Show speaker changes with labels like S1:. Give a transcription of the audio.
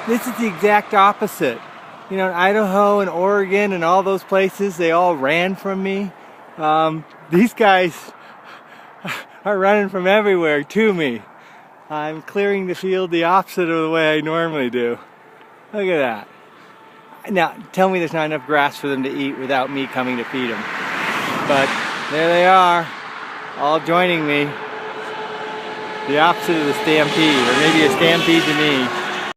S1: This is the exact opposite. You know, in Idaho and Oregon and all those places, they all ran from me. These guys are running from everywhere to me. I'm clearing the field the opposite of the way I normally do. Look at that. Now, tell me there's not enough grass for them to eat without me coming to feed them. But there they are, all joining me. The opposite of the stampede, or maybe a stampede to me.